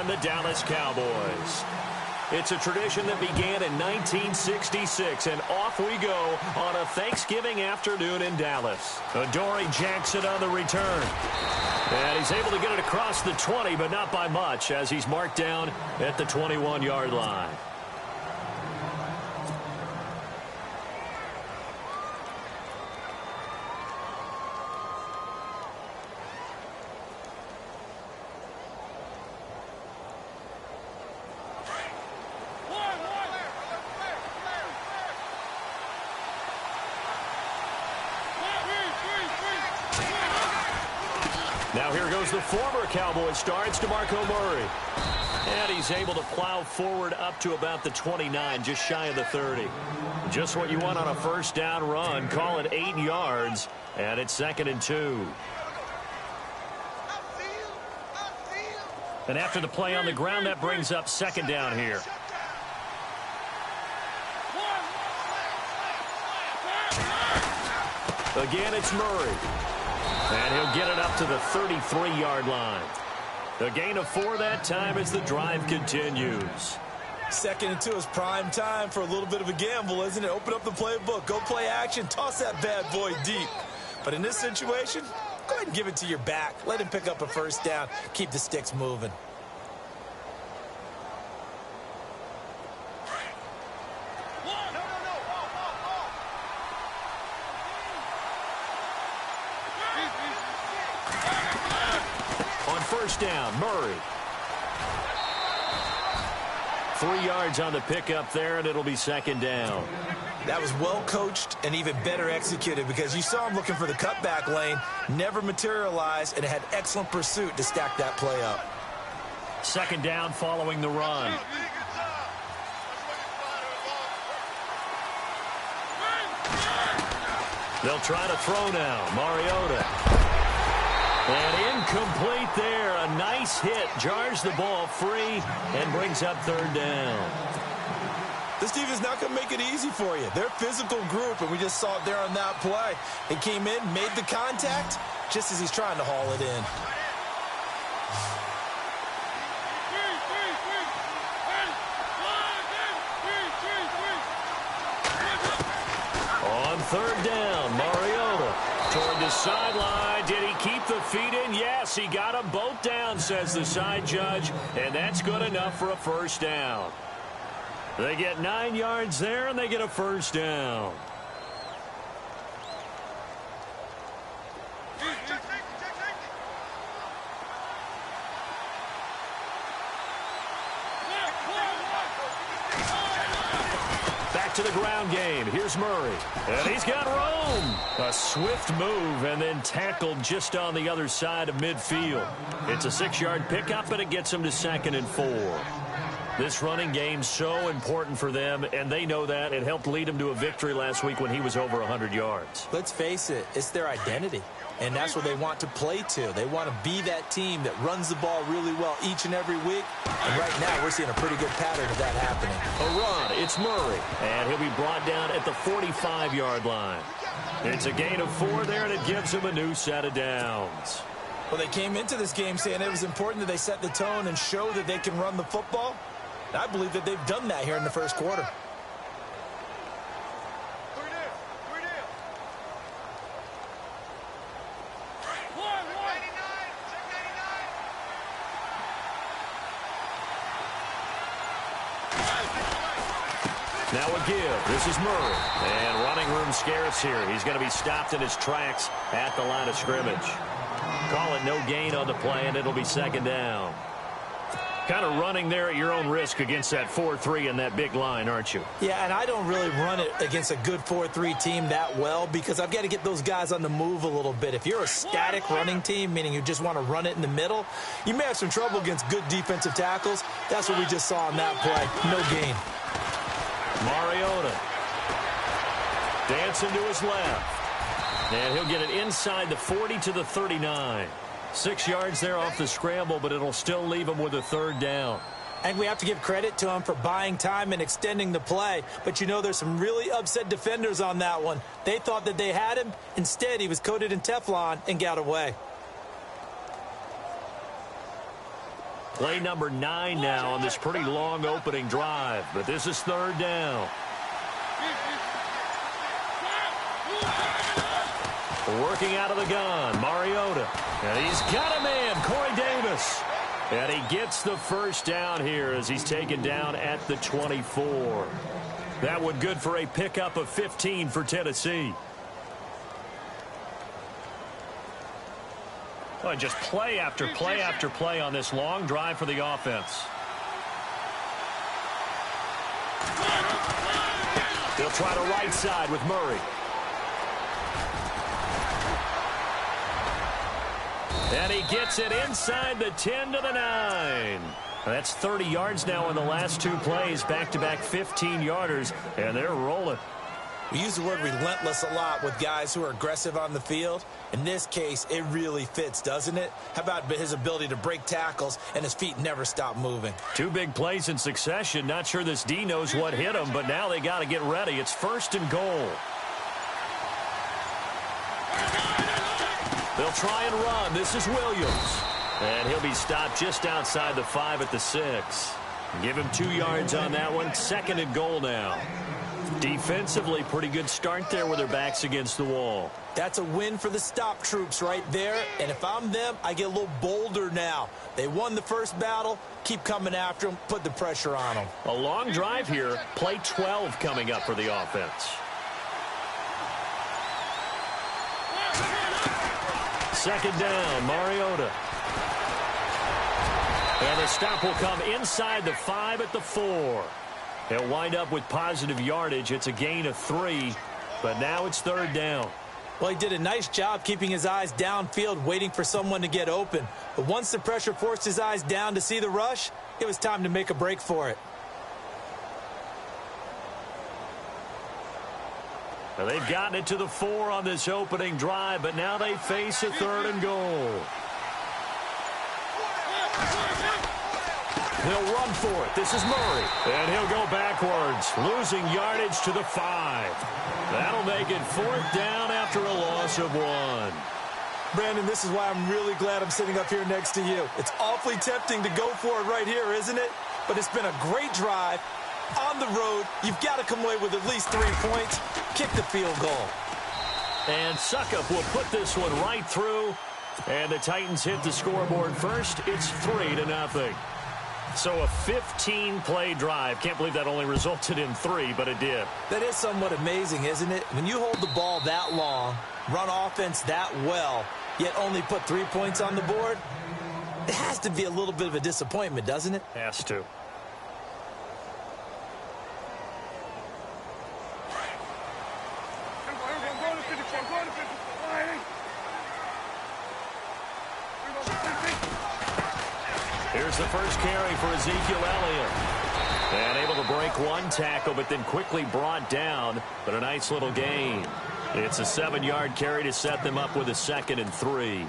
and the Dallas Cowboys. It's a tradition that began in 1966, and off we go on a Thanksgiving afternoon in Dallas. Adoree Jackson on the return. And he's able to get it across the 20, but not by much, as he's marked down at the 21-yard line. Now here goes the former Cowboys star. It's DeMarco Murray. And he's able to plow forward up to about the 29, just shy of the 30. Just what you want on a first down run. Call it 8 yards, and it's 2nd and 2. And after the play on the ground, that brings up 2nd down here. Again, it's Murray. And he'll get it up to the 33-yard line. A gain of 4 that time as the drive continues. 2nd and 2 is prime time for a little bit of a gamble, isn't it? Open up the playbook, go play action, toss that bad boy deep. But in this situation, go ahead and give it to your back. Let him pick up a first down. Keep the sticks moving. First down, Murray. 3 yards on the pickup there, and it'll be 2nd down. That was well coached and even better executed, because you saw him looking for the cutback lane, never materialized, and had excellent pursuit to stack that play up. 2nd down following the run. They'll try to throw now. Mariota. And incomplete there. A nice hit. Jars the ball free and brings up 3rd down. This team is not going to make it easy for you. They're a physical group, and we just saw it there on that play. He came in, made the contact, just as he's trying to haul it in. On 3rd down, Mariota toward the sideline. Did he keep the feet in? Yes, he got them both down, says the side judge, and that's good enough for a first down. They get 9 yards there, and they get a first down. To the ground game. Here's Murray. And he's got room. A swift move and then tackled just on the other side of midfield. It's a 6-yard pickup, and it gets him to 2nd and 4. This running game's so important for them, and they know that. It helped lead him to a victory last week when he was over 100 yards. Let's face it, it's their identity. And that's what they want to play to. They want to be that team that runs the ball really well each and every week. And right now, we're seeing a pretty good pattern of that happening. A run. It's Murray. And he'll be brought down at the 45-yard line. It's a gain of 4 there, and it gives him a new set of downs. Well, they came into this game saying it was important that they set the tone and show that they can run the football. And I believe that they've done that here in the first quarter. Now a give. This is Murray. And running room scarce here. He's going to be stopped in his tracks at the line of scrimmage. Call it no gain on the play, and it'll be 2nd down. Kind of running there at your own risk against that 4-3 and that big line, aren't you? Yeah, and I don't really run it against a good 4-3 team that well, because I've got to get those guys on the move a little bit. If you're a static running team, meaning you just want to run it in the middle, you may have some trouble against good defensive tackles. That's what we just saw on that play. No gain. Mariota dancing to his left. And he'll get it inside the 40 to the 39. 6 yards there off the scramble, but it'll still leave him with a 3rd down. And we have to give credit to him for buying time and extending the play. But, you know, there's some really upset defenders on that one. They thought that they had him. Instead, he was coated in Teflon and got away. Play number 9 now on this pretty long opening drive, but this is third down. Working out of the gun, Mariota. And he's got a man, Corey Davis. And he gets the first down here as he's taken down at the 24. That one good for a pickup of 15 for Tennessee. Well, just play after play after play on this long drive for the offense. They'll try to right side with Murray. And he gets it inside the 10 to the 9. That's 30 yards now in the last 2 plays, back-to-back 15-yarders, and they're rolling. We use the word relentless a lot with guys who are aggressive on the field. In this case, it really fits, doesn't it? How about his ability to break tackles and his feet never stop moving? 2 big plays in succession. Not sure this D knows what hit him, but now they got to get ready. It's first and goal. They'll try and run. This is Williams. And he'll be stopped just outside the 5 at the 6. Give him 2 yards on that one. Second and goal now. Defensively, pretty good start there with their backs against the wall. That's a win for the stop troops right there. And if I'm them, I get a little bolder now. They won the first battle. Keep coming after them. Put the pressure on them. A long drive here. Play 12 coming up for the offense. Second down, Mariota. And the stop will come inside the 5 at the 4. He'll wind up with positive yardage. It's a gain of 3, but now it's third down. Well, he did a nice job keeping his eyes downfield, waiting for someone to get open. But once the pressure forced his eyes down to see the rush, it was time to make a break for it. Well, they've gotten it to the 4 on this opening drive, but now they face a third and goal. They'll run for it. This is Murray. And he'll go backwards, losing yardage to the 5. That'll make it fourth down after a loss of 1. Brandon, this is why I'm really glad I'm sitting up here next to you. It's awfully tempting to go for it right here, isn't it? But it's been a great drive. On the road, you've got to come away with at least 3 points. Kick the field goal. And Suckup will put this one right through. And the Titans hit the scoreboard first. It's 3-0. So a 15-play drive. Can't believe that only resulted in 3, but it did. That is somewhat amazing, isn't it? When you hold the ball that long, run offense that well, yet only put 3 points on the board, it has to be a little bit of a disappointment, doesn't it? Has to. Here's the first carry for Ezekiel Elliott. And able to break 1 tackle, but then quickly brought down. But a nice little gain. It's a 7-yard carry to set them up with a 2nd and 3.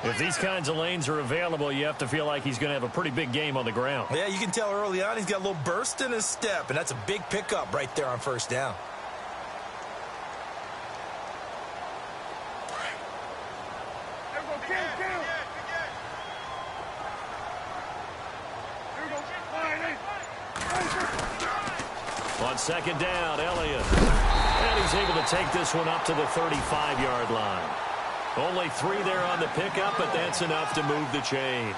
If these kinds of lanes are available, you have to feel like he's going to have a pretty big game on the ground. Yeah, you can tell early on he's got a little burst in his step, and that's a big pickup right there on first down. On second down, Elliott. And he's able to take this one up to the 35-yard line. Only 3 there on the pickup, but that's enough to move the chains.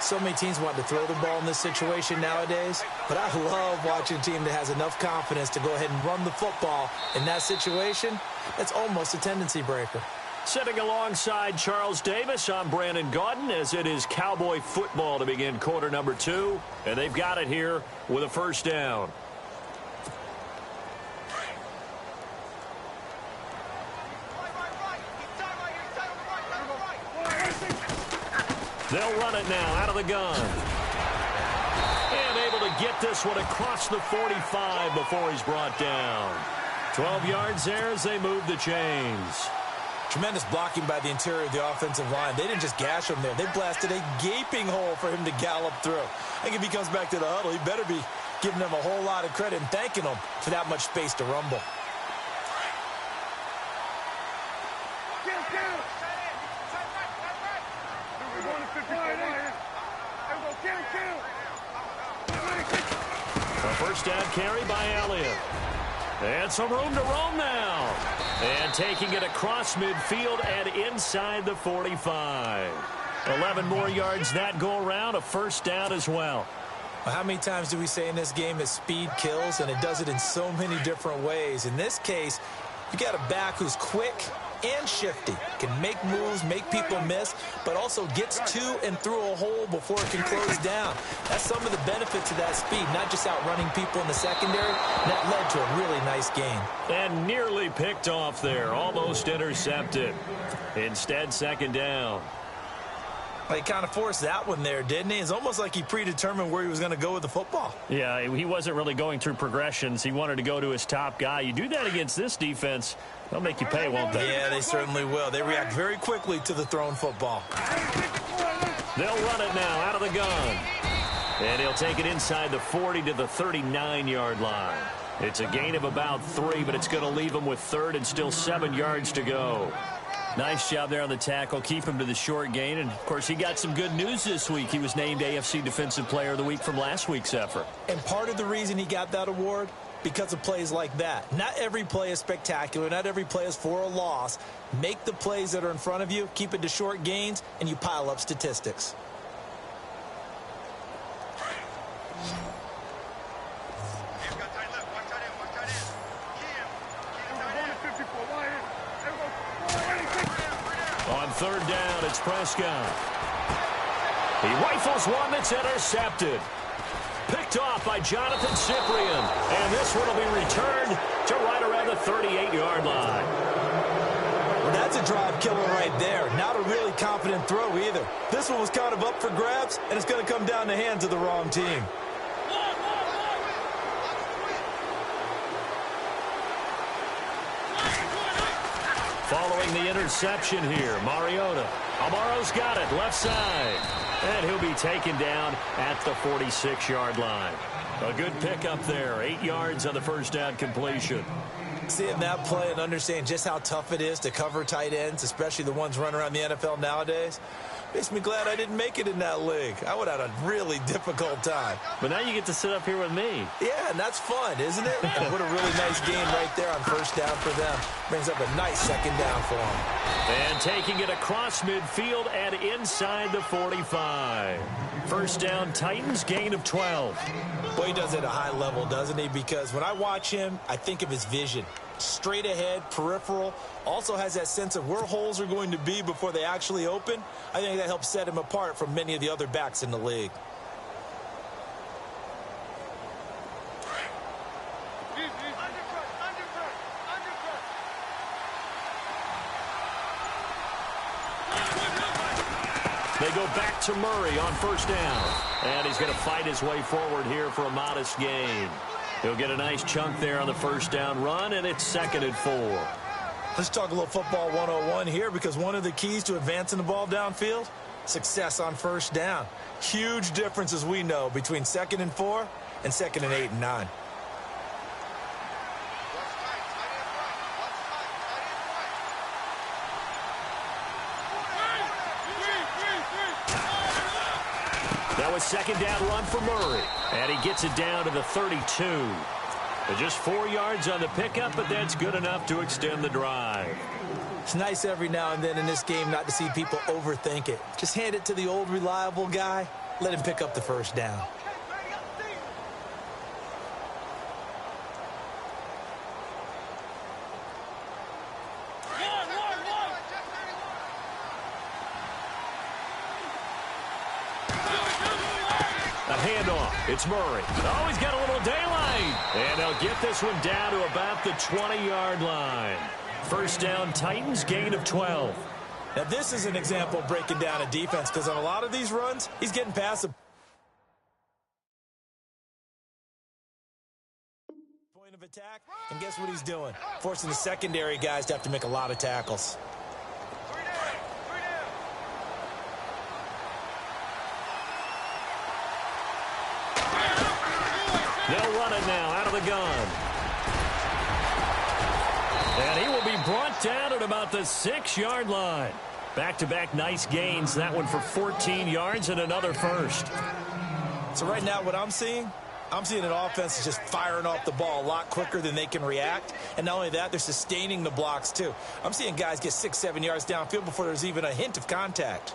So many teams want to throw the ball in this situation nowadays, but I love watching a team that has enough confidence to go ahead and run the football in that situation. That's almost a tendency breaker. Sitting alongside Charles Davis, I'm Brandon Gaudin, as it is Cowboy football to begin quarter number 2. And they've got it here with a first down. They'll run it now out of the gun. And able to get this one across the 45 before he's brought down. 12 yards there as they move the chains. Tremendous blocking by the interior of the offensive line. They didn't just gash him there. They blasted a gaping hole for him to gallop through. I think if he comes back to the huddle, he better be giving them a whole lot of credit and thanking them for that much space to rumble. first down carry by Elliott. And some room to roam now. And taking it across midfield and inside the 45. 11 more yards that go around, a first down as well. How many times do we say in this game that speed kills, and it does it in so many different ways? In this case, you got a back who's quick and shifty, can make moves, make people miss, but also gets to and through a hole before it can close down. That's some of the benefits of that speed, not just outrunning people in the secondary. That led to a really nice gain. And nearly picked off there, almost intercepted. Instead, second down. He kind of forced that one there, didn't he? It's almost like he predetermined where he was going to go with the football. Yeah, he wasn't really going through progressions. He wanted to go to his top guy. You do that against this defense, they'll make you pay, won't they? Yeah, they certainly will. They react very quickly to the thrown football. They'll run it now out of the gun. And he'll take it inside the 40 to the 39-yard line. It's a gain of about 3, but it's going to leave him with third and still 7 yards to go. Nice job there on the tackle. Keep him to the short gain. And, of course, he got some good news this week. He was named AFC Defensive Player of the Week from last week's effort. And part of the reason he got that award, because of plays like that. Not every play is spectacular. Not every play is for a loss. Make the plays that are in front of you, keep it to short gains, and you pile up statistics. On third down, it's Prescott. He rifles one that's intercepted. Picked off by Jonathan Cyprien. And this one will be returned to right around the 38-yard line. Well, that's a drive killer right there. Not a really confident throw either. This one was kind of up for grabs, and it's going to come down the hands of the wrong team. Following the interception here, Mariota. Amaro's got it, left side. And he'll be taken down at the 46-yard line. A good pickup there, 8 yards on the first down completion. Seeing that play and understand just how tough it is to cover tight ends, especially the ones running around the NFL nowadays, makes me glad I didn't make it in that league. I would have had a really difficult time. But now you get to sit up here with me. Yeah, and that's fun, isn't it? And what a really nice game right there on first down for them. Brings up a nice second down for them. And taking it across midfield and inside the 45. First down, Titans, gain of 12. Boy, he does it at a high level, doesn't he? Because when I watch him, I think of his vision. Straight ahead, peripheral, also has that sense of where holes are going to be before they actually open. I think that helps set him apart from many of the other backs in the league. They go back to Murray on first down. And he's going to fight his way forward here for a modest gain. He'll get a nice chunk there on the first down run, and it's 2nd and 4. Let's talk a little football 101 here, because one of the keys to advancing the ball downfield, success on first down. Huge difference, as we know, between 2nd and 4 and 2nd and 8 and 9. That was second down run for Murray. And he gets it down to the 32. Just 4 yards on the pickup, but that's good enough to extend the drive. It's nice every now and then in this game not to see people overthink it. Just hand it to the old reliable guy. Let him pick up the first down. Handoff. It's Murray. Oh, he's got a little daylight. And they'll get this one down to about the 20-yard line. First down, Titans, gain of 12. Now, this is an example of breaking down a defense, because on a lot of these runs, he's getting past the point of attack, and guess what he's doing? Forcing the secondary guys to have to make a lot of tackles. They'll run it now out of the gun. And he will be brought down at about the 6-yard line. Back-to-back nice gains. That one for 14 yards and another first. So right now what I'm seeing, I'm seeing an offense just firing off the ball a lot quicker than they can react. And not only that, they're sustaining the blocks, too. I'm seeing guys get 6-7 yards downfield before there's even a hint of contact.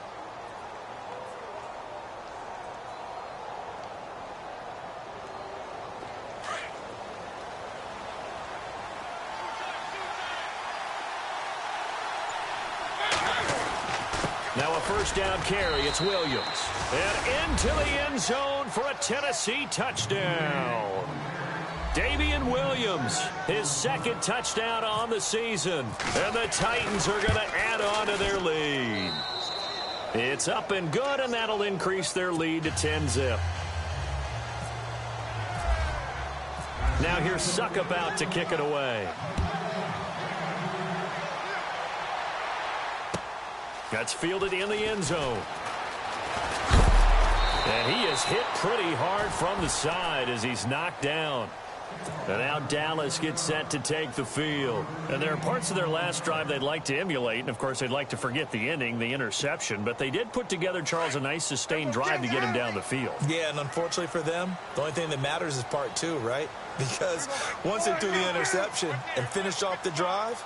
Now a first down carry. It's Williams. And into the end zone for a Tennessee touchdown. Davian Williams, his second touchdown on the season. And the Titans are going to add on to their lead. It's up and good, and that'll increase their lead to 10-zip. Now here's Suckup out to kick it away. That's fielded in the end zone. And he is hit pretty hard from the side as he's knocked down. And now Dallas gets set to take the field. And there are parts of their last drive they'd like to emulate. And, of course, they'd like to forget the ending, the interception. But they did put together, Charles, a nice sustained drive to get him down the field. Yeah, and unfortunately for them, the only thing that matters is part two, right? Because once they threw the interception and finished off the drive,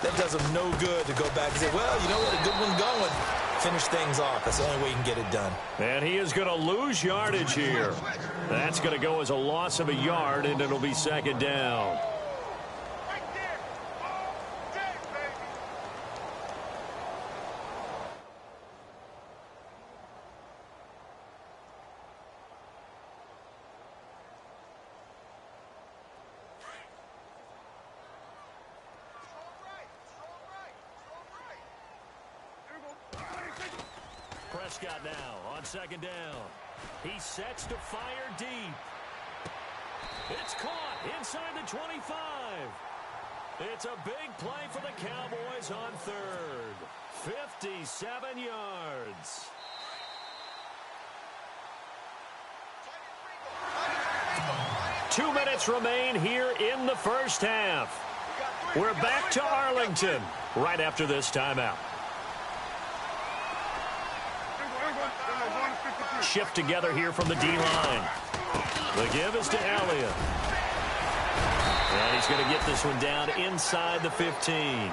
that does them no good to go back and say, well, you know, we had a good one going. Finish things off. That's the only way you can get it done. And he is going to lose yardage here. That's going to go as a loss of a yard, and it'll be second down. Prescott now on second down. He sets to fire deep. It's caught inside the 25. It's a big play for the Cowboys on third. 57 yards. Two minutes remain here in the first half. We're back to Arlington right after this timeout. Shift together here from the D-line. The give is to Elliott. And he's going to get this one down inside the 15.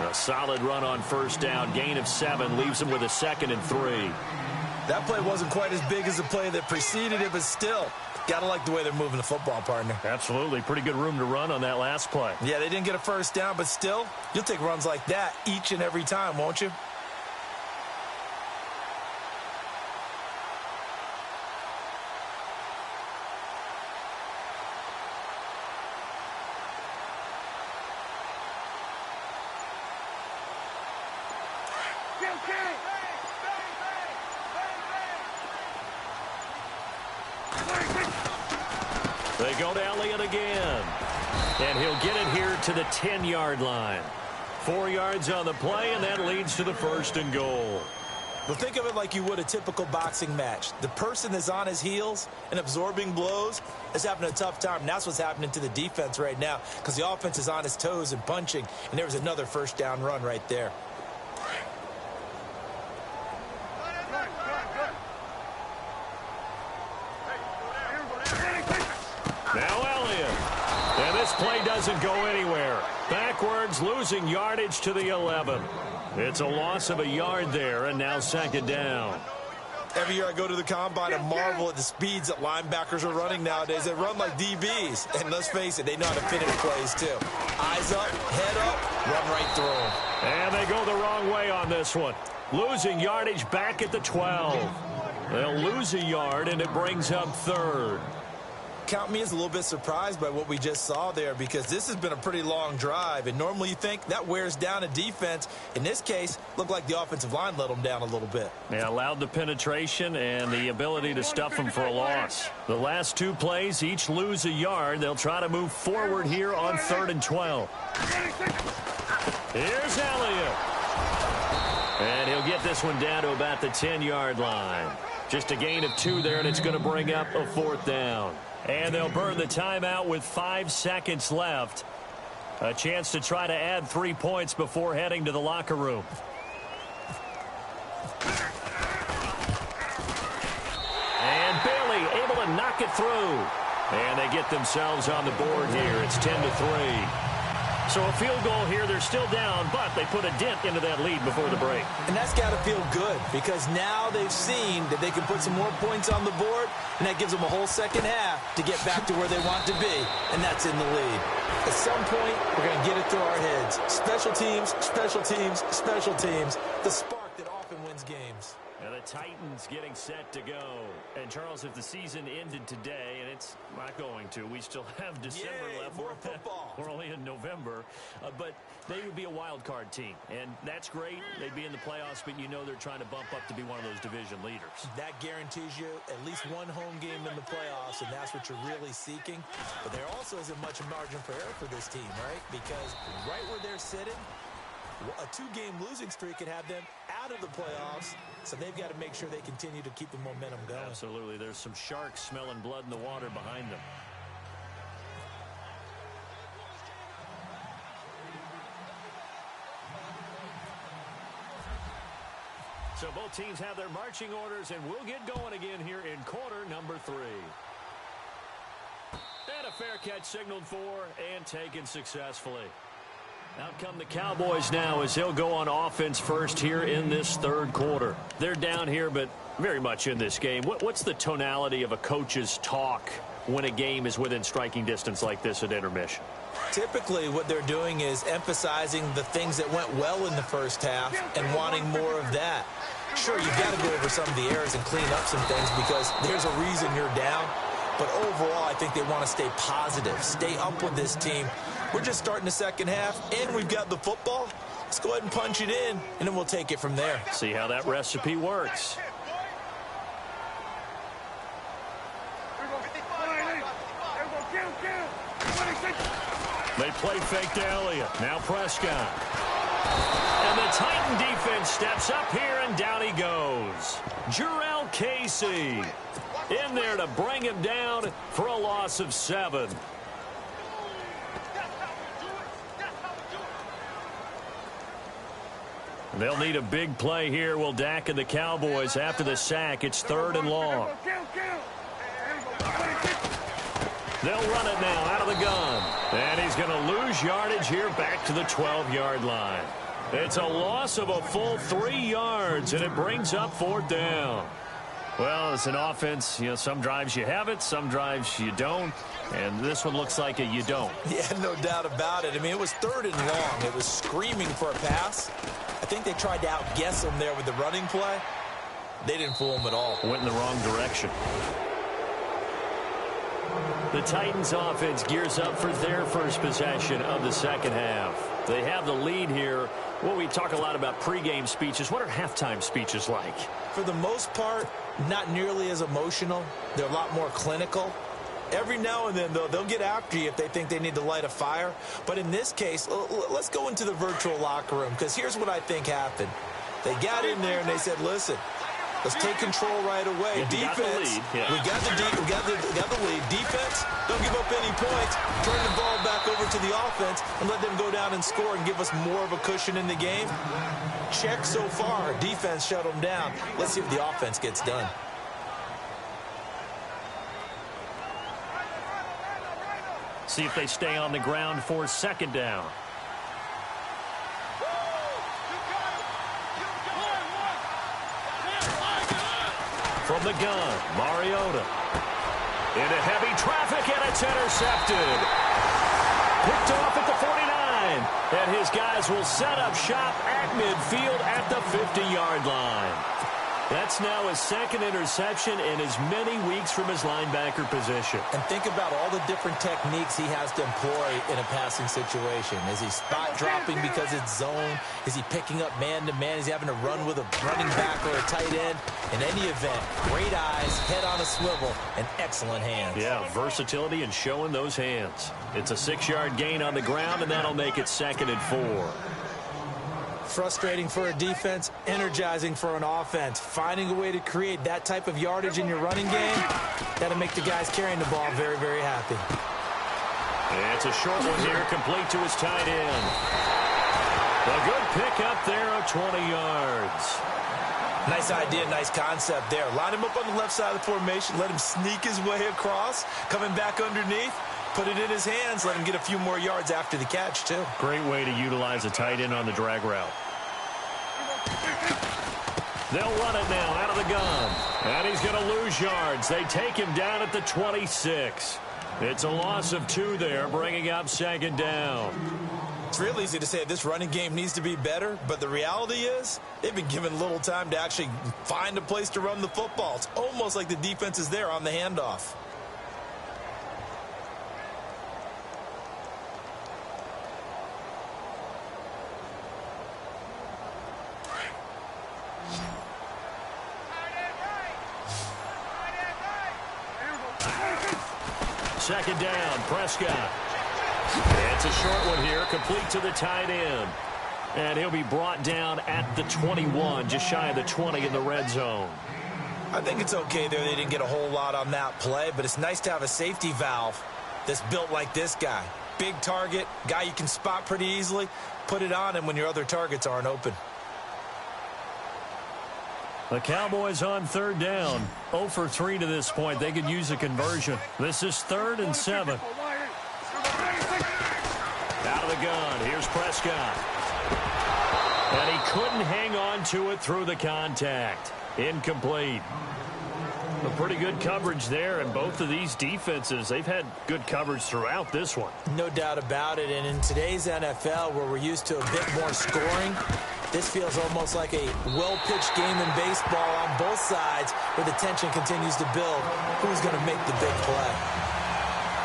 A solid run on first down. Gain of 7 leaves him with a 2nd and 3. That play wasn't quite as big as the play that preceded it, but still, got to like the way they're moving the football, partner. Absolutely. Pretty good room to run on that last play. Yeah, they didn't get a first down, but still, you'll take runs like that each and every time, won't you? They go to Elliott again. And he'll get it here to the 10-yard line. 4 yards on the play, and that leads to the 1st and goal. Well, think of it like you would a typical boxing match. The person that's on his heels and absorbing blows is having a tough time. And that's what's happening to the defense right now because the offense is on his toes and punching. And there was another first down run right there. Now Elliott. And this play doesn't go anywhere. Backwards, losing yardage to the 11. It's a loss of a yard there, and now 2nd down. Every year I go to the combine and marvel at the speeds that linebackers are running nowadays. They run like DBs. And let's face it, they know how to finish plays too. Eyes up, head up, run right through them. And they go the wrong way on this one. Losing yardage back at the 12. They'll lose a yard, and it brings up 3rd. Count me as a little bit surprised by what we just saw there because this has been a pretty long drive, and normally you think that wears down a defense. In this case, looked like the offensive line let them down a little bit. Yeah, allowed the penetration and the ability to stuff them for a loss. The last 2 plays, each lose a yard. They'll try to move forward here on 3rd and 12. Here's Elliott. And he'll get this one down to about the 10-yard line. Just a gain of 2 there, and it's going to bring up a 4th down. And they'll burn the timeout with 5 seconds left. A chance to try to add 3 points before heading to the locker room. And barely able to knock work it through. And they get themselves on the board here. It's 10-3. So a field goal here, they're still down, but they put a dent into that lead before the break. And that's got to feel good because now they've seen that they can put some more points on the board, and that gives them a whole second half to get back to where they want to be, and that's in the lead. At some point, we're going to get it through our heads. Special teams, special teams, special teams, the spark that often wins games. And the Titans getting set to go. And, Charles, if the season ended today, and it's not going to, we still have December left. More football. We're only in November. But they would be a wild card team. And that's great. They'd be in the playoffs, but you know they're trying to bump up to be one of those division leaders. That guarantees you at least one home game in the playoffs, and that's what you're really seeking. But there also isn't much margin for error for this team, right? Because right where they're sitting, a two-game losing streak could have them out of the playoffs, so they've got to make sure they continue to keep the momentum going. Absolutely. There's some sharks smelling blood in the water behind them. So both teams have their marching orders, and we'll get going again here in quarter number 3. And a fair catch signaled for and taken successfully. Out come the Cowboys now as they'll go on offense first here in this third quarter. They're down here, but very much in this game. What's the tonality of a coach's talk when a game is within striking distance like this at intermission? Typically, what they're doing is emphasizing the things that went well in the first half and wanting more of that. Sure, you've got to go over some of the errors and clean up some things because there's a reason you're down. But overall, I think they want to stay positive, stay up with this team. We're just starting the second half, and we've got the football. Let's go ahead and punch it in, and then we'll take it from there. See how that recipe works. They play fake to Elliott. Now Prescott. And the Titan defense steps up here, and down he goes. Jurrell Casey in there to bring him down for a loss of 7. They'll need a big play here. Will Dak and the Cowboys after the sack. It's 3rd and long. They'll run it now out of the gun. And he's going to lose yardage here back to the 12-yard line. It's a loss of a full 3 yards, and it brings up 4th down. Well, it's an offense, you know, some drives you have it, some drives you don't, and this one looks like a you don't. Yeah, no doubt about it. I mean, it was 3rd and long. It was screaming for a pass. I think they tried to outguess him there with the running play. They didn't fool him at all. Went in the wrong direction. The Titans offense gears up for their first possession of the second half. They have the lead here. Well, we talk a lot about pregame speeches. What are halftime speeches like? For the most part, not nearly as emotional. They're a lot more clinical. Every now and then, though, they'll get after you if they think they need to light a fire. But in this case, let's go into the virtual locker room, because here's what I think happened. They got in there and they said, listen, let's take control right away. Defense, we got the lead. Defense, don't give up any points. Turn the ball back over to the offense and let them go down and score and give us more of a cushion in the game. Check so far. Defense shut them down. Let's see if the offense gets done. See if they stay on the ground for 2nd down. From the gun, Mariota. Into heavy traffic, and it's intercepted. Picked off at the 49. And his guys will set up shop at midfield at the 50-yard line. That's now his 2nd interception in as many weeks from his linebacker position. And think about all the different techniques he has to employ in a passing situation. Is he spot dropping because it's zone? Is he picking up man-to-man? Is he having to run with a running back or a tight end? In any event, great eyes, head on a swivel, and excellent hands. Yeah, versatility and showing those hands. It's a 6-yard gain on the ground, and that'll make it 2nd and 4. Frustrating for a defense, energizing for an offense. Finding a way to create that type of yardage in your running game, that'll make the guys carrying the ball very, very happy. It's a short one here, complete to his tight end. A good pick up there of 20 yards. Nice idea, nice concept there. Line him up on the left side of the formation. Let him sneak his way across. Coming back underneath. Put it in his hands. Let him get a few more yards after the catch, too. Great way to utilize a tight end on the drag route. They'll run it now out of the gun. And he's going to lose yards. They take him down at the 26. It's a loss of 2 there, bringing up second down. It's real easy to say this running game needs to be better, but the reality is they've been given little time to actually find a place to run the football. It's almost like the defense is there on the handoff. Second down, Prescott. It's a short one here, complete to the tight end. And he'll be brought down at the 21, just shy of the 20 in the red zone. I think it's okay there. They didn't get a whole lot on that play, but it's nice to have a safety valve that's built like this guy. Big target, guy you can spot pretty easily. Put it on him when your other targets aren't open. The Cowboys on third down. 0 for 3 to this point. They could use a conversion. This is 3rd and 7. Out of the gun. Here's Prescott. And he couldn't hang on to it through the contact. Incomplete. A pretty good coverage there, and both of these defenses, they've had good coverage throughout this one. No doubt about it, and in today's NFL, where we're used to a bit more scoring, this feels almost like a well-pitched game in baseball on both sides where the tension continues to build. Who's going to make the big play?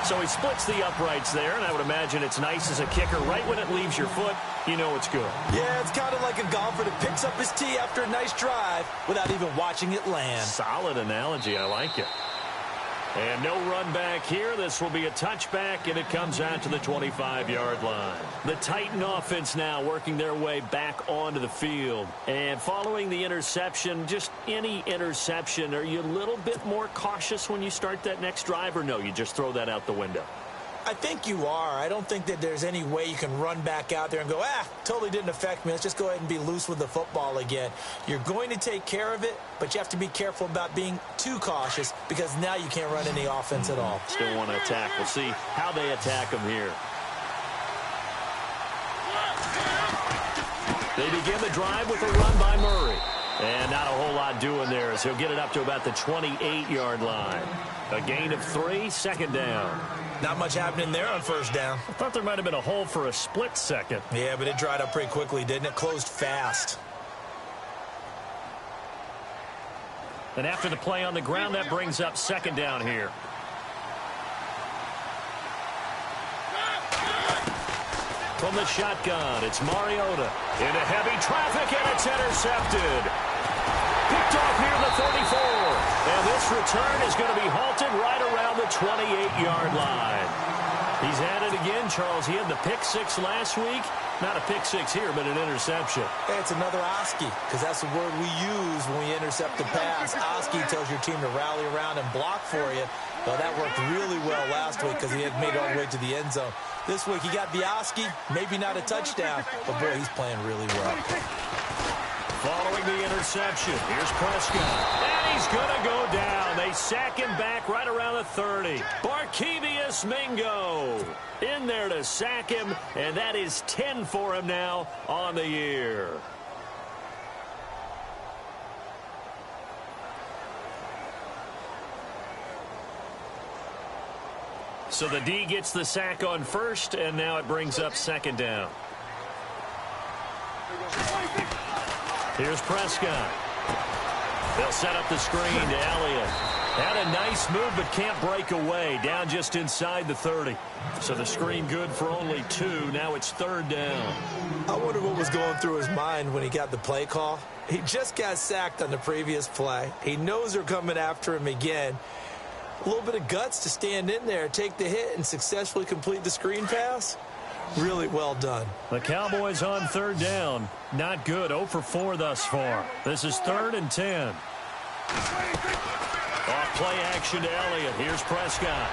So he splits the uprights there, and I would imagine it's nice as a kicker. Right when it leaves your foot, you know it's good. Yeah, it's kind of like a golfer that picks up his tee after a nice drive without even watching it land. Solid analogy. I like it. And no run back here. This will be a touchback, and it comes out to the 25-yard line. The Titan offense now working their way back onto the field. And following the interception, just any interception, are you a little bit more cautious when you start that next drive, or no, you just throw that out the window? I think you are. I don't think that there's any way you can run back out there and go, totally didn't affect me. Let's just go ahead and be loose with the football again. You're going to take care of it, but you have to be careful about being too cautious because now you can't run any offense at all. Still want to attack. We'll see how they attack them here. They begin the drive with a run by Murray. And not a whole lot doing there as he'll get it up to about the 28-yard line. A gain of 3, second down. Not much happening there on first down. I thought there might have been a hole for a split second. Yeah, but it dried up pretty quickly, didn't it? Closed fast. And after the play on the ground, that brings up second down here. From the shotgun, it's Mariota. Into heavy traffic, and it's intercepted. Picked off here at the 34. And this return is going to be halted right around the 28-yard line. He's had it again, Charles. He had the pick 6 last week. Not a pick 6 here, but an interception. Hey, it's another Oski, because that's the word we use when we intercept the pass. Oski tells your team to rally around and block for you. Well, that worked really well last week because he had made it all the way to the end zone. This week he got the Oski, maybe not a touchdown, but boy, he's playing really well. Following the interception, here's Prescott. And he's going to go down. They sack him back right around the 30. Barkevius Mingo in there to sack him, and that is 10 for him now on the year. So the D gets the sack on first, and now it brings up second down. Here's Prescott. They'll set up the screen to Elliott. Had a nice move, but can't break away. Down just inside the 30. So the screen good for only 2. Now it's third down. I wonder what was going through his mind when he got the play call. He just got sacked on the previous play. He knows they're coming after him again. A little bit of guts to stand in there, take the hit, and successfully complete the screen pass. Really well done. The Cowboys on third down. Not good. 0 for 4 thus far. This is 3rd and 10. Off play action to Elliott. Here's Prescott.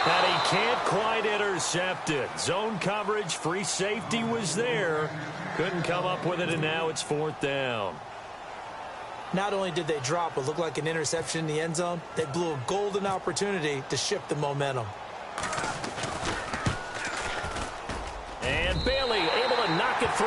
And he can't quite intercept it. Zone coverage, free safety was there. Couldn't come up with it, and now it's 4th down. Not only did they drop what looked like an interception in the end zone, they blew a golden opportunity to shift the momentum. And Bailey able to knock it through.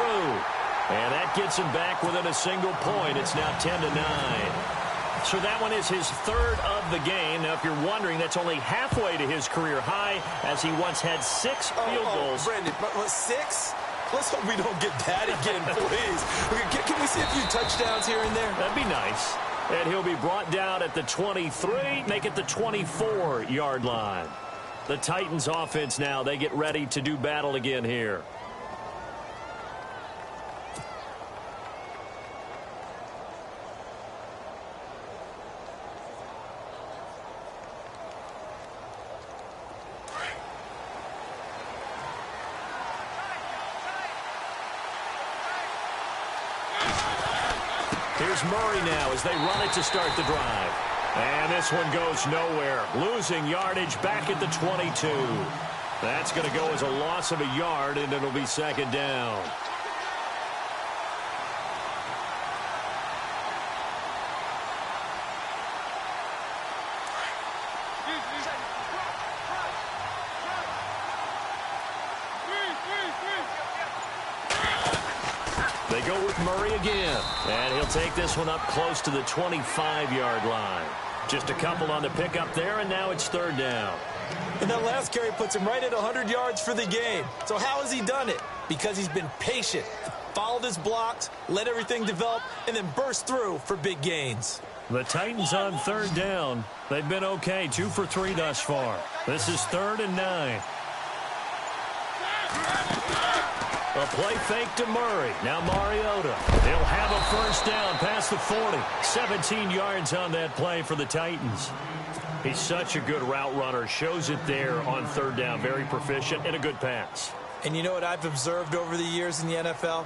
And that gets him back within a single point. It's now 10-9. So that one is his third of the game. Now, if you're wondering, that's only halfway to his career high, as he once had 6 field goals. Brandon, 6? Let's hope we don't get that again, please. Can we see a few touchdowns here and there? That'd be nice. And he'll be brought down at the 23, make it the 24-yard line. The Titans offense now, they get ready to do battle again here. Here's Murray now as they run it to start the drive. And this one goes nowhere. Losing yardage back at the 22. That's going to go as a loss of a yard, and it'll be second down. They go with Murray again, and he'll take this one up close to the 25-yard line. Just a couple on the pickup there, and now it's third down. And that last carry puts him right at 100 yards for the game. So how has he done it? Because he's been patient, followed his blocks, let everything develop, and then burst through for big gains. The Titans on third down. They've been okay, 2 for 3 thus far. This is 3rd and 9. A play fake to Murray. Now Mariota. He'll have a first down past the 40. 17 yards on that play for the Titans. He's such a good route runner. Shows it there on third down. Very proficient and a good pass. And you know what I've observed over the years in the NFL?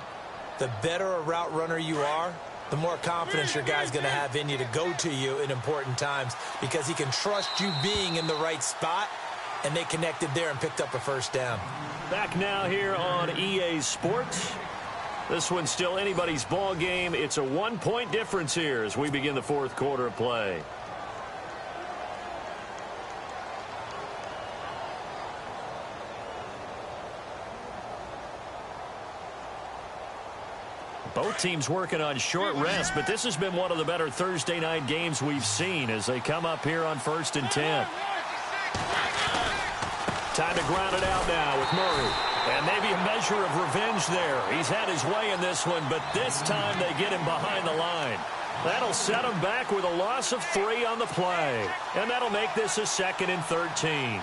The better a route runner you are, the more confidence your guy's going to have in you to go to you in important times, because he can trust you being in the right spot, and they connected there and picked up a first down. Back now here on EA Sports. This one's still anybody's ball game. It's a 1-point difference here as we begin the fourth quarter of play. Both teams working on short rest, but this has been one of the better Thursday night games we've seen as they come up here on 1st and 10. Time to ground it out now with Murray. And maybe a measure of revenge there. He's had his way in this one, but this time they get him behind the line. That'll set him back with a loss of 3 on the play. And that'll make this a 2nd and 13.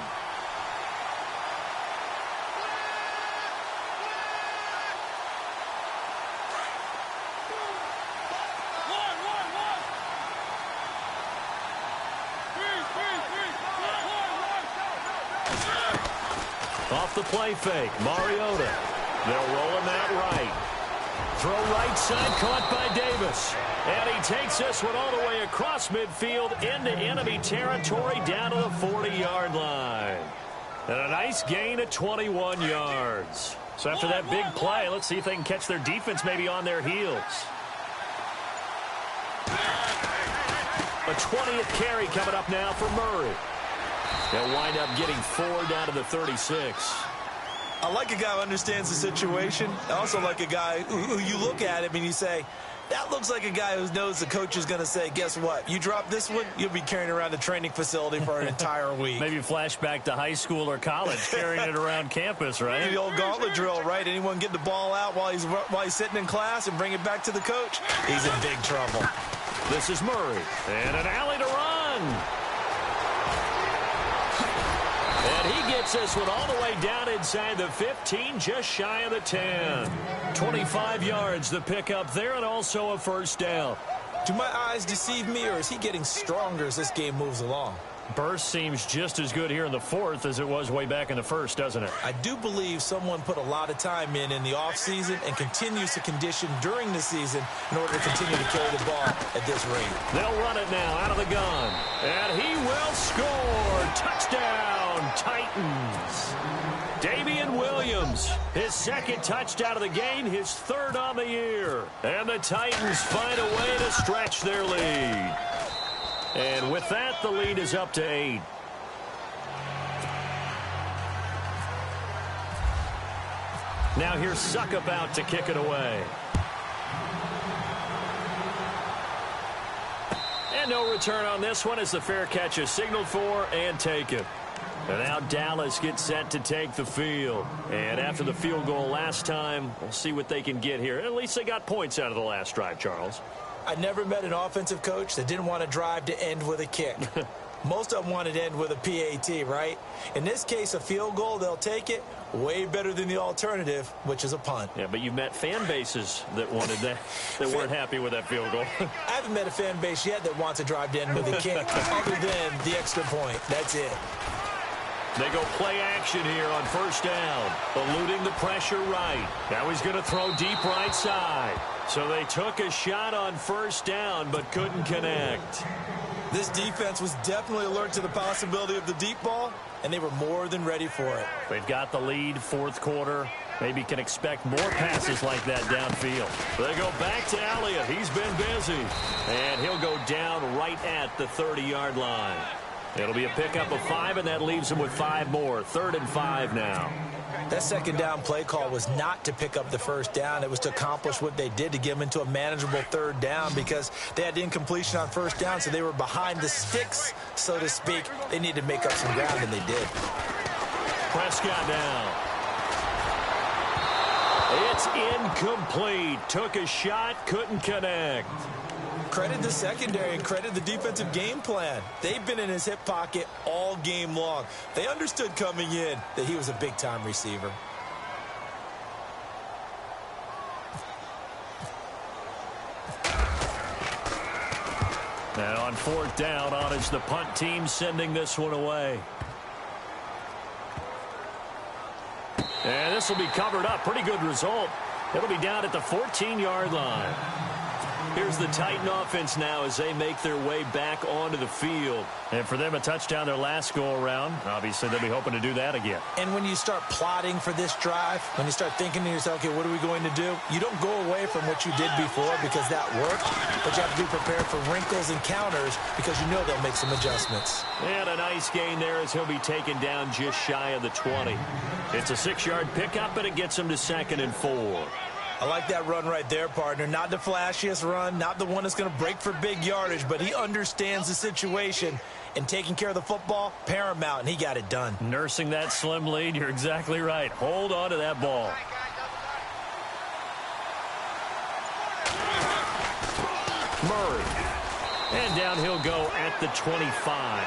Off the play fake, Mariota. They'll roll him out right. Throw right side, caught by Davis. And he takes this one all the way across midfield into enemy territory down to the 40-yard line. And a nice gain of 21 yards. So after that big play, let's see if they can catch their defense maybe on their heels. A 20th carry coming up now for Murray. They'll wind up getting 4 down to the 36. I like a guy who understands the situation. I also like a guy who you look at him and you say, that looks like a guy who knows the coach is going to say, guess what? You drop this one, you'll be carrying around the training facility for an entire week. Maybe flashback to high school or college, carrying it around campus, right? The old gauntlet drill, right? Anyone get the ball out while he's sitting in class and bring it back to the coach? He's in big trouble. This is Murray. And an alley to run. And he gets this one all the way down inside the 15, just shy of the 10. 25 yards the pickup there, and also a first down. Do my eyes deceive me, or is he getting stronger as this game moves along? Burst seems just as good here in the fourth as it was way back in the first, doesn't it? I do believe someone put a lot of time in the offseason and continues to condition during the season in order to continue to carry the ball at this rate. They'll run it now out of the gun. And he will score. Touchdown, Titans. Damian Williams Williams. His second touchdown of the game, his third on the year. And the Titans find a way to stretch their lead. And with that, the lead is up to 8. Now here's Suckup out to kick it away. And no return on this one as the fair catch is signaled for and taken. And now Dallas gets set to take the field. And after the field goal last time, we'll see what they can get here. At least they got points out of the last drive, Charles. I never met an offensive coach that didn't want to drive to end with a kick. Most of them wanted to end with a PAT, right? In this case, a field goal, they'll take it. Way better than the alternative, which is a punt. Yeah, but you've met fan bases that wanted that, that weren't happy with that field goal. I haven't met a fan base yet that wants to drive to end with a kick other than the extra point. That's it. They go play action here on first down, eluding the pressure right. Now he's going to throw deep right side. So they took a shot on first down but couldn't connect. This defense was definitely alert to the possibility of the deep ball, and they were more than ready for it. They've got the lead, fourth quarter. Maybe can expect more passes like that downfield. They go back to Elliott. He's been busy. And he'll go down right at the 30-yard line. It'll be a pickup of 5, and that leaves him with 5 more. 3rd and 5 now. That second down play call was not to pick up the first down. It was to accomplish what they did to get them into a manageable 3rd down because they had incompletion on first down, so they were behind the sticks, so to speak. They needed to make up some ground, and they did. Prescott down. It's incomplete. Took a shot, couldn't connect. Credit the secondary and credit the defensive game plan. They've been in his hip pocket all game long. They understood coming in that he was a big-time receiver. And on 4th down, on is the punt team sending this one away. And this will be covered up. Pretty good result. It'll be down at the 14-yard line. Here's the Titan offense now as they make their way back onto the field. And for them, a touchdown their last go-around. Obviously, they'll be hoping to do that again. And when you start plotting for this drive, when you start thinking to yourself, okay, what are we going to do? You don't go away from what you did before because that worked, but you have to be prepared for wrinkles and counters because you know they'll make some adjustments. And a nice gain there as he'll be taken down just shy of the 20. It's a 6-yard pickup, and it gets him to 2nd and 4. I like that run right there, partner. Not the flashiest run, not the one that's going to break for big yardage, but he understands the situation, and taking care of the football, paramount, and he got it done. Nursing that slim lead, you're exactly right. Hold on to that ball. Murray. And down he'll go at the 25.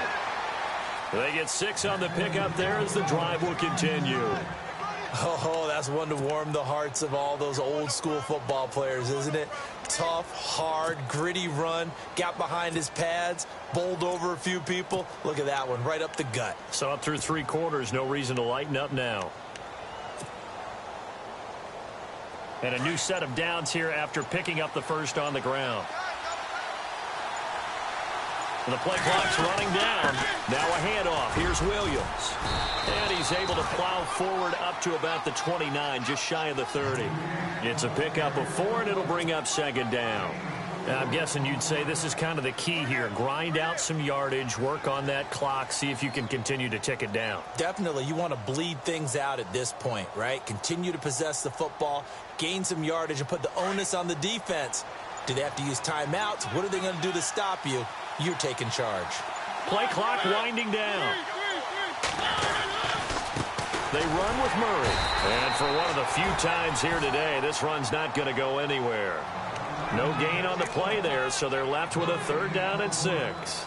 They get 6 on the pickup there as the drive will continue. Oh, that's one to warm the hearts of all those old-school football players, isn't it? Tough, hard, gritty run, got behind his pads, bowled over a few people. Look at that one, right up the gut. So up through 3 quarters, no reason to lighten up now. And a new set of downs here after picking up the first on the ground. The play clock's running down. Now a handoff. Here's Williams. And he's able to plow forward up to about the 29, just shy of the 30. It's a pickup of 4, and it'll bring up 2nd down. Now, I'm guessing you'd say this is kind of the key here. Grind out some yardage, work on that clock, see if you can continue to tick it down. Definitely. You want to bleed things out at this point, right? Continue to possess the football, gain some yardage, and put the onus on the defense. Do they have to use timeouts? What are they going to do to stop you? You're taking charge. Play clock winding down. They run with Murray. And for one of the few times here today, this run's not going to go anywhere. No gain on the play there, so they're left with a 3rd down and 6.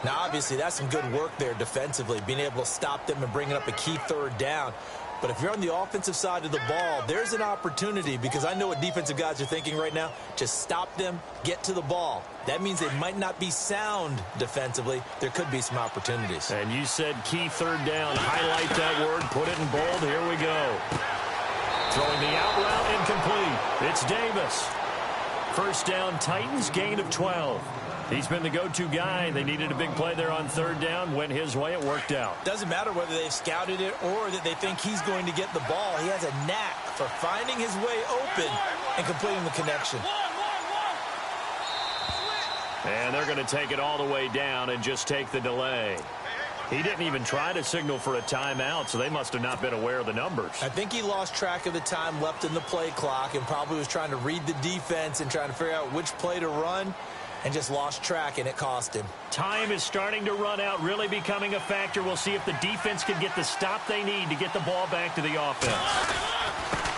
Now, obviously, that's some good work there defensively, being able to stop them and bringing up a key 3rd down. But if you're on the offensive side of the ball, there's an opportunity because I know what defensive guys are thinking right now. Just stop them, get to the ball. That means they might not be sound defensively. There could be some opportunities. And you said key 3rd down. Highlight that word, put it in bold. Here we go. Throwing the out route incomplete. It's Davis. First down, Titans, gain of 12. He's been the go-to guy. They needed a big play there on third down. Went his way. It worked out. Doesn't matter whether they've scouted it or that they think he's going to get the ball. He has a knack for finding his way open and completing the connection. And they're going to take it all the way down and just take the delay. He didn't even try to signal for a timeout, so they must have not been aware of the numbers. I think he lost track of the time left in the play clock and probably was trying to read the defense and trying to figure out which play to run and just lost track, and it cost him. Time is starting to run out, really becoming a factor. We'll see if the defense can get the stop they need to get the ball back to the offense.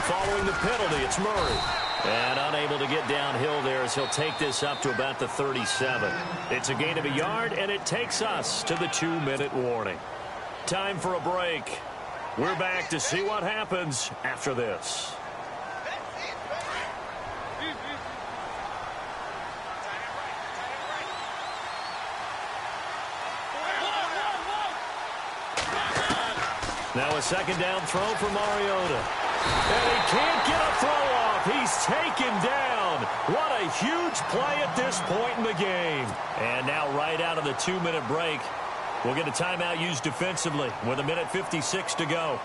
Following the penalty, it's Murray. And unable to get downhill there as he'll take this up to about the 37. It's a gain of a yard, and it takes us to the 2-minute warning. Time for a break. We're back to see what happens after this. Now a second down throw for Mariota. And he can't get a throw off. He's taken down. What a huge play at this point in the game. And now right out of the 2-minute break, we'll get a timeout used defensively with 1:56 to go.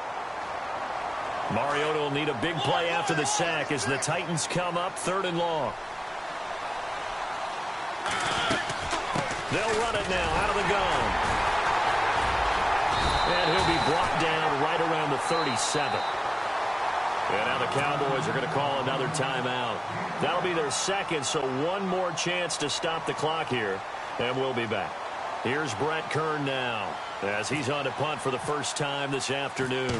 Mariota will need a big play after the sack as the Titans come up 3rd and long. They'll run it now out of the gun. And he'll be brought down right around the 37. And now the Cowboys are going to call another timeout. That'll be their second, so one more chance to stop the clock here, and we'll be back. Here's Brett Kern now as he's on to punt for the first time this afternoon.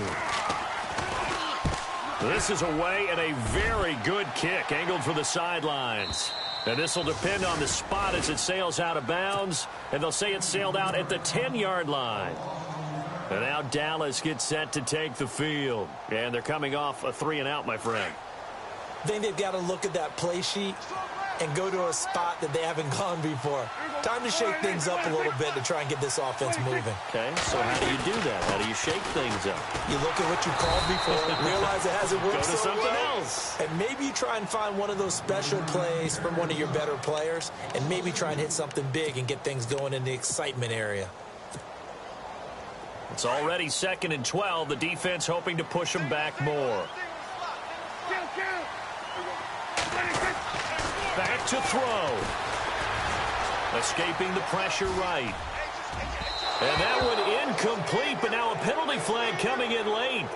This is away and a very good kick angled for the sidelines. And this will depend on the spot as it sails out of bounds, and they'll say it sailed out at the 10-yard line. And now Dallas gets set to take the field. And they're coming off a 3-and-out, my friend. I think they've got to look at that play sheet and go to a spot that they haven't gone before. Time to shake things up a little bit to try and get this offense moving. Okay, so how do you do that? How do you shake things up? You look at what you called before, realize it hasn't worked Go to so something well, else. and maybe you try and find one of those special plays from one of your better players, and maybe try and hit something big and get things going in the excitement area. It's already 2nd and 12. The defense hoping to push them back more. Back to throw. Escaping the pressure right. And that one incomplete, but now a penalty flag coming in late.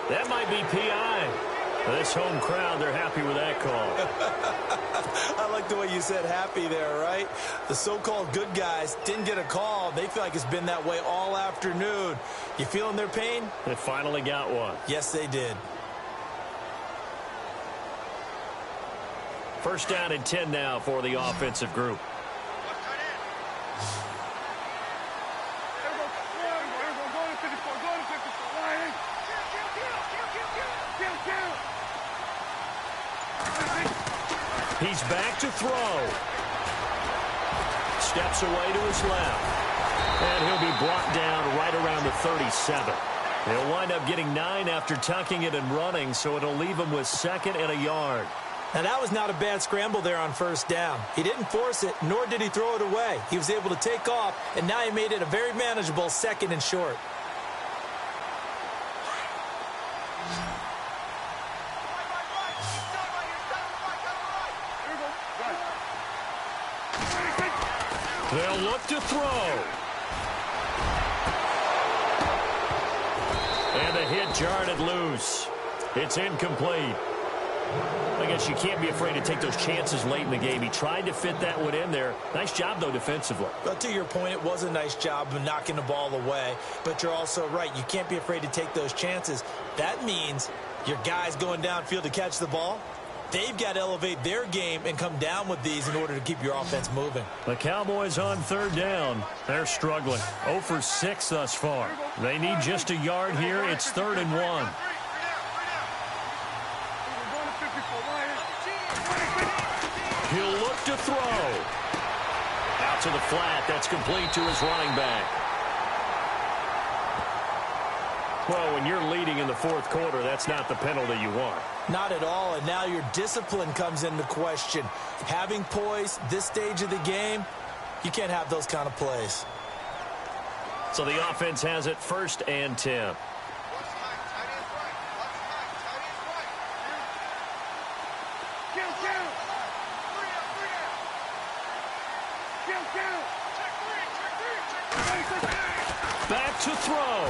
That might be PI. This home crowd, they're happy with that call. I like the way you said happy there, right? The so-called good guys didn't get a call. They feel like it's been that way all afternoon. You feeling their pain? They finally got one. Yes, they did. First down and 10 now for the offensive group. He's back to throw. Steps away to his left. And he'll be brought down right around the 37. He'll wind up getting 9 after tucking it and running, so it'll leave him with 2nd and a yard. Now, that was not a bad scramble there on first down. He didn't force it, nor did he throw it away. He was able to take off, and now he made it a very manageable 2nd and short. They'll look to throw. And the hit jarred it loose. It's incomplete. I guess you can't be afraid to take those chances late in the game. He tried to fit that one in there. Nice job, though, defensively. But to your point, it was a nice job of knocking the ball away. But you're also right. You can't be afraid to take those chances. That means your guys going downfield to catch the ball, they've got to elevate their game and come down with these in order to keep your offense moving. The Cowboys on third down. They're struggling. 0 for 6 thus far. They need just a yard here. It's 3rd and 1. He'll look to throw. Out to the flat. That's complete to his running back. Well, when you're leading in the 4th quarter, that's not the penalty you want. Not at all, and now your discipline comes into question. Having poise this stage of the game, you can't have those kind of plays. So the offense has it 1st and 10. Back to throw.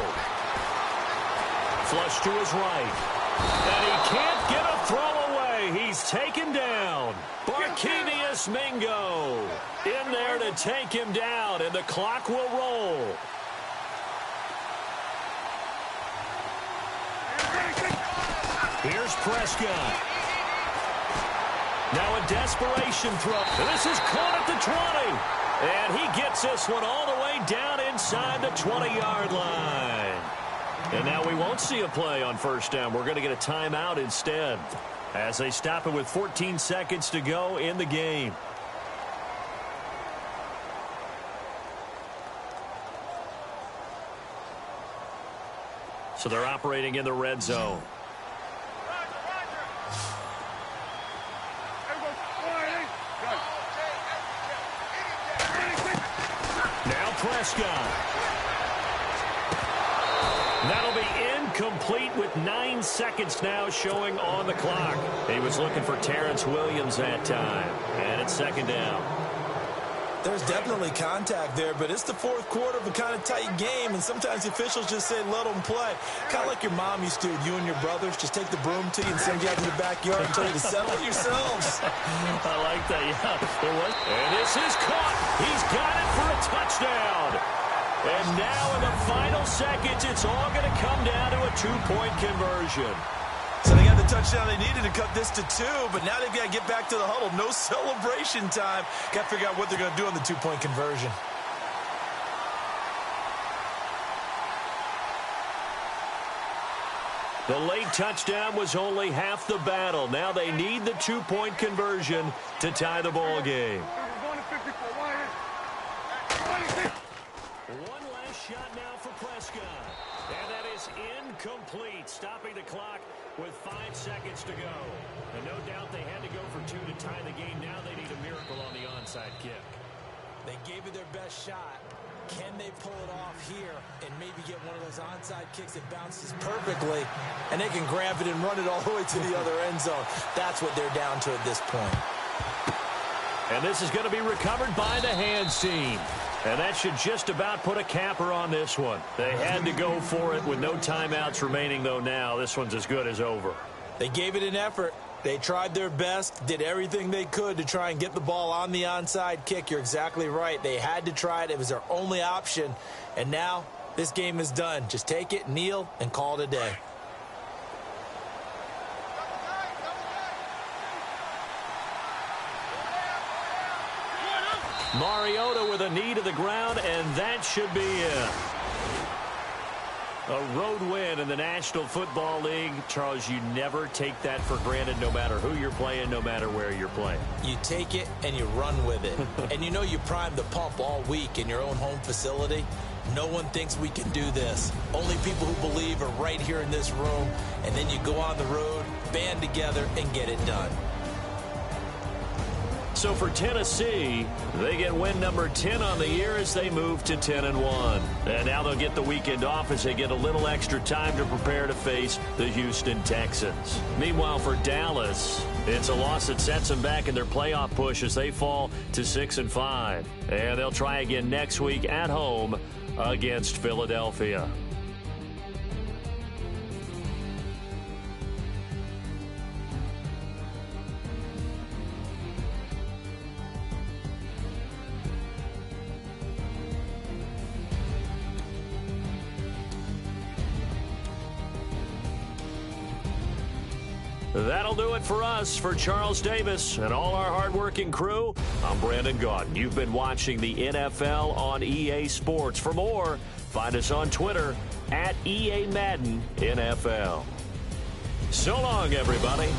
Flush to his right. And he can't get a throw away. He's taken down. Barkevius Mingo in there to take him down, and the clock will roll. Here's Prescott. Now a desperation throw. This is caught at the 20. And he gets this one all the way down inside the 20-yard line. And now we won't see a play on 1st down. We're going to get a timeout instead as they stop it with 14 seconds to go in the game. So they're operating in the red zone. Now Prescott. That'll be incomplete with 9 seconds now showing on the clock. He was looking for Terrence Williams that time. And it's 2nd down. There's definitely contact there, but it's the 4th quarter of a kind of tight game, and sometimes the officials just say, let them play. Kind of like your mom used to with you and your brothers. Just take the broom to you and send you out to the backyard and tell you to settle it yourselves. I like that, yeah. It was. And this is caught. He's got it for a touchdown. And now in the final seconds, it's all going to come down to a 2-point conversion. So they got the touchdown they needed to cut this to 2, but now they've got to get back to the huddle. No celebration time. Got to figure out what they're going to do on the 2-point conversion. The late touchdown was only half the battle. Now they need the 2-point conversion to tie the ball game. One last shot now for Prescott. And that is incomplete, stopping the clock with 5 seconds to go. And no doubt they had to go for 2 to tie the game. Now they need a miracle on the onside kick. They gave it their best shot. Can they pull it off here and maybe get one of those onside kicks that bounces perfectly, and they can grab it and run it all the way to the other end zone? That's what they're down to at this point. And this is going to be recovered by the hands team. And that should just about put a capper on this one. They had to go for it with no timeouts remaining, though now. This one's as good as over. They gave it an effort. They tried their best, did everything they could to try and get the ball on the onside kick. You're exactly right. They had to try it. It was their only option. And now this game is done. Just take it, kneel, and call it a day. Mariota with a knee to the ground, and that should be it. A road win in the National Football League. Charles, you never take that for granted no matter who you're playing, no matter where you're playing. You take it and you run with it. And you know you primed the pump all week in your own home facility. No one thinks we can do this. Only people who believe are right here in this room. And then you go on the road, band together, and get it done. So for Tennessee, they get win number 10 on the year as they move to 10-1. And now they'll get the weekend off as they get a little extra time to prepare to face the Houston Texans. Meanwhile, for Dallas, it's a loss that sets them back in their playoff push as they fall to 6-5. And they'll try again next week at home against Philadelphia. That'll do it for us. For Charles Davis and all our hardworking crew, I'm Brandon Gaudin. You've been watching the NFL on EA Sports. For more, find us on Twitter at EA Madden NFL. So long, everybody.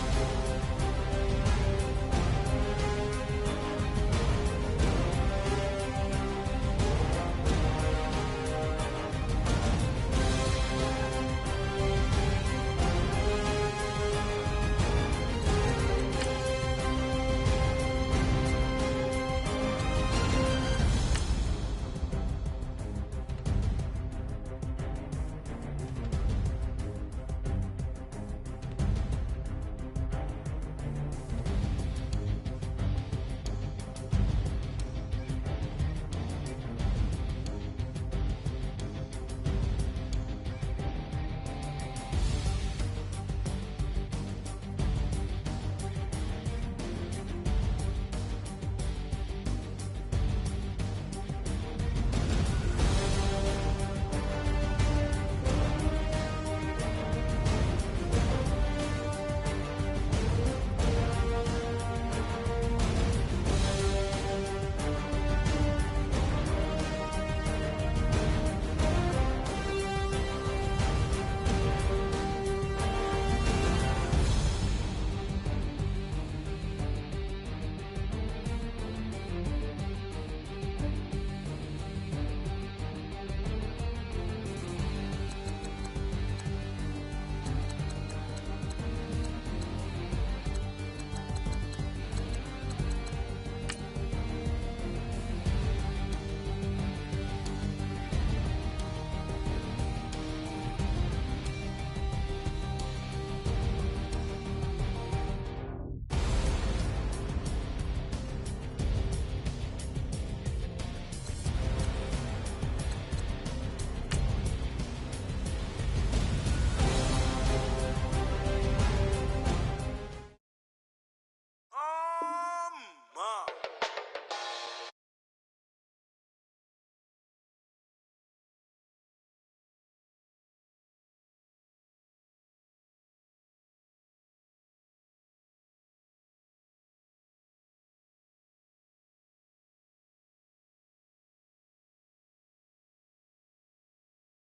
Touchdown!